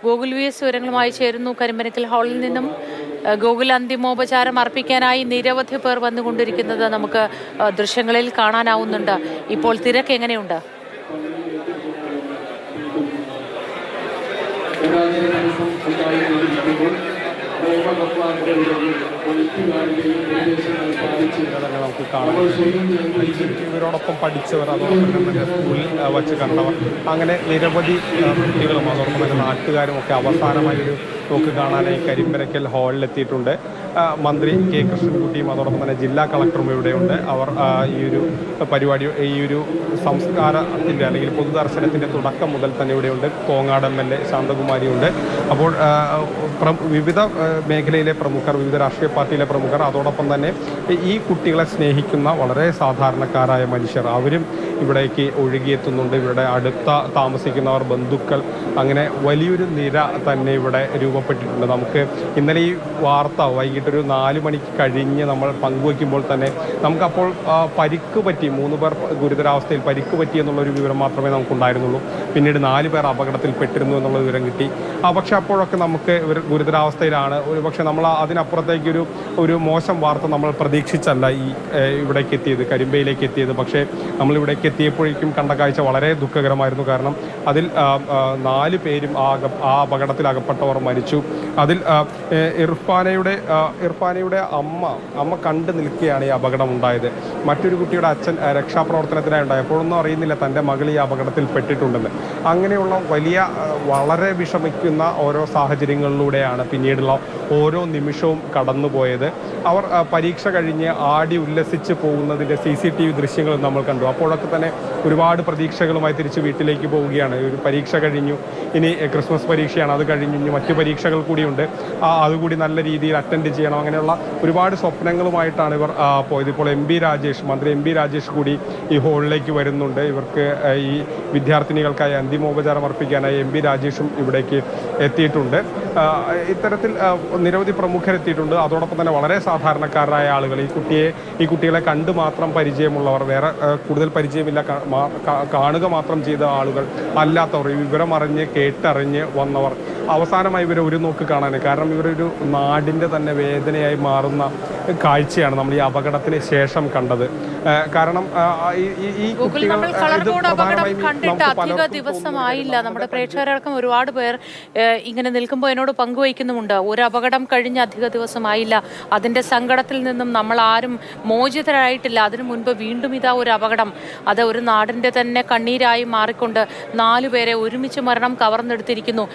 Gokul V S വിവരങ്ങളുമായി ചേരുന്നു കരിമ്പനക്കൽ ഹാളിൽ നിന്നും. ഗോകുൽ, അന്തിമോപചാരം അർപ്പിക്കാനായി നിരവധി പേർ വന്നുകൊണ്ടിരിക്കുന്നത് നമുക്ക് ദൃശ്യങ്ങളിൽ കാണാനാവുന്നുണ്ട്. ഇപ്പോൾ തിരക്ക് എങ്ങനെയുണ്ട്? നമുക്ക് കാണാം. ഇവരോടൊപ്പം പഠിച്ചവർ, അതോടൊപ്പം തന്നെ സ്കൂളിൽ വച്ച് കണ്ടവർ, അങ്ങനെ നിരവധി കുട്ടികളും അതോടൊപ്പം തന്നെ നാട്ടുകാരും ഒക്കെ അവസാനമായി ഒരു നോക്ക് കാണാനായി കരിമ്പനക്കൽ ഹാളിലെത്തിയിട്ടുണ്ട്. മന്ത്രി കെ കൃഷ്ണൻകുട്ടിയും അതോടൊപ്പം തന്നെ ജില്ലാ കളക്ടറും ഇവിടെയുണ്ട്. അവർ ഈ ഒരു പരിപാടി, ഈ ഒരു സംസ്കാരത്തിൻ്റെ അല്ലെങ്കിൽ പൊതുദർശനത്തിൻ്റെ തുടക്കം മുതൽ തന്നെ ഇവിടെയുണ്ട്. കോങ്ങാട് MLA ശാന്തകുമാരിയുണ്ട്. അപ്പോൾ വിവിധ മേഖലയിലെ പ്രമുഖർ, വിവിധ രാഷ്ട്രീയ പാർട്ടിയിലെ പ്രമുഖർ, അതോടൊപ്പം തന്നെ ഈ കുട്ടികളെ സ്നേഹിക്കുന്ന വളരെ സാധാരണക്കാരായ മനുഷ്യർ, അവരും ഇവിടേക്ക് ഒഴുകിയെത്തുന്നുണ്ട്. ഇവിടെ അടുത്ത താമസിക്കുന്നവർ, ബന്ധുക്കൾ, അങ്ങനെ വലിയൊരു നിര തന്നെ ഇവിടെ രൂപപ്പെട്ടിട്ടുണ്ട്. നമുക്ക് ഇന്നലെ ഈ വാർത്ത വൈകിട്ടൊരു 4 മണിക്ക് കഴിഞ്ഞ് നമ്മൾ പങ്കുവയ്ക്കുമ്പോൾ തന്നെ നമുക്കപ്പോൾ പരിക്ക് പറ്റി, 3 പേർ ഗുരുതരാവസ്ഥയിൽ പരിക്ക് പറ്റി എന്നുള്ളൊരു വിവരം മാത്രമേ നമുക്കുണ്ടായിരുന്നുള്ളൂ. പിന്നീട് 4 പേർ അപകടത്തിൽപ്പെട്ടിരുന്നു എന്നുള്ള വിവരം കിട്ടി. പക്ഷേ അപ്പോഴൊക്കെ നമുക്ക് ഇവർ ഗുരുതരാവസ്ഥയിലാണ്. പക്ഷേ നമ്മൾ അതിനപ്പുറത്തേക്കൊരു മോശം വാർത്ത നമ്മൾ പ്രതീക്ഷിച്ചല്ല ഇവിടേക്ക് എത്തിയത്, കരിമ്പയിലേക്ക് എത്തിയത്. പക്ഷേ നമ്മളിവിടേക്ക് എത്തിയപ്പോഴേക്കും കണ്ട കാഴ്ച വളരെ ദുഃഖകരമായിരുന്നു. കാരണം അതിൽ 4 പേരും ആ അപകടത്തിൽ അകപ്പെട്ടവർ മരിച്ചു. അതിൽ ഇർഫാനയുടെ അമ്മ കണ്ടു നിൽക്കുകയാണ് ഈ അപകടം ഉണ്ടായത്. മറ്റൊരു കുട്ടിയുടെ അച്ഛൻ രക്ഷാപ്രവർത്തനത്തിനായി ഉണ്ടായി. എപ്പോഴൊന്നും അറിയുന്നില്ല തൻ്റെ മകൾ ഈ അപകടത്തിൽ പെട്ടിട്ടുണ്ടെന്ന്. അങ്ങനെയുള്ള വളരെ വിഷമിക്കുന്ന ഓരോ സാഹചര്യങ്ങളിലൂടെയാണ് പിന്നീടുള്ള ഓരോ നിമിഷവും കടന്നുപോയത്. അവർ പരീക്ഷ കഴിഞ്ഞ് ആടി ഉല്ലസിച്ച് പോകുന്നതിൻ്റെ CCTV ദൃശ്യങ്ങൾ നമ്മൾ കണ്ടു. അപ്പോഴൊക്കെ തന്നെ ഒരുപാട് പ്രതീക്ഷകളുമായി തിരിച്ച് വീട്ടിലേക്ക് പോവുകയാണ്. ഒരു പരീക്ഷ കഴിഞ്ഞു, ഇനി ക്രിസ്മസ് പരീക്ഷയാണ്, അത് കഴിഞ്ഞു, ഇനി മറ്റു പരീക്ഷകൾ കൂടിയുണ്ട്, അതുകൂടി നല്ല രീതിയിൽ അറ്റൻഡ് ചെയ്യണം. അങ്ങനെയുള്ള ഒരുപാട് സ്വപ്നങ്ങളുമായിട്ടാണ് ഇവർ പോയത്. ഇപ്പോൾ മന്ത്രി എം പി രാജേഷ് കൂടി ഈ ഹാളിലേക്ക് വരുന്നുണ്ട്. ഇവർക്ക് ഈ വിദ്യാർത്ഥിനികൾക്കായി അന്തിമോപചാരം അർപ്പിക്കാനായി എം പി രാജേഷും ഇവിടേക്ക് എത്തിയിട്ടുണ്ട്. ഇത്തരത്തിൽ നിരവധി പ്രമുഖരെത്തിയിട്ടുണ്ട്. അതോടൊപ്പം തന്നെ വളരെ സാധാരണക്കാരായ ആളുകൾ, ഈ കുട്ടികളെ കണ്ടു മാത്രം പരിചയമുള്ളവർ, വേറെ കൂടുതൽ പരിചയമില്ല, കാണുക മാത്രം ചെയ്ത ആളുകൾ അല്ലാത്തവർ, വിവരം അറിഞ്ഞ് കേട്ടറിഞ്ഞ് വന്നവർ, അവസാനമായി ഇവരെ ഒരു നോക്ക് കാണാൻ. കാരണം ഇവരൊരു നാടിൻ്റെ തന്നെ വേദനയായി മാറുന്ന കാഴ്ചയാണ് നമ്മൾ ഈ അപകടത്തിന് ശേഷം കണ്ടത്. കാരണം ഈ നമ്മൾ കളർകോട് അപകടം കണ്ടിട്ട് അധിക ദിവസമായില്ല. നമ്മുടെ പ്രേക്ഷകരടക്കം ഒരുപാട് പേർ ഇങ്ങനെ നിൽക്കുമ്പോൾ എന്നോട് പങ്കുവയ്ക്കുന്നുമുണ്ട്. ഒരു അപകടം കഴിഞ്ഞ് അധിക ദിവസമായില്ല, അതിൻ്റെ സങ്കടത്തിൽ നിന്നും നമ്മൾ ആരും മോചിതരായിട്ടില്ല. അതിനു മുൻപ് വീണ്ടും ഇതാ ഒരു അപകടം. അത് ഒരു നാടിൻ്റെ തന്നെ കണ്ണീരായി മാറിക്കൊണ്ട് 4 പേരെ ഒരുമിച്ച് മരണം കവർന്നെടുത്തിരിക്കുന്നു.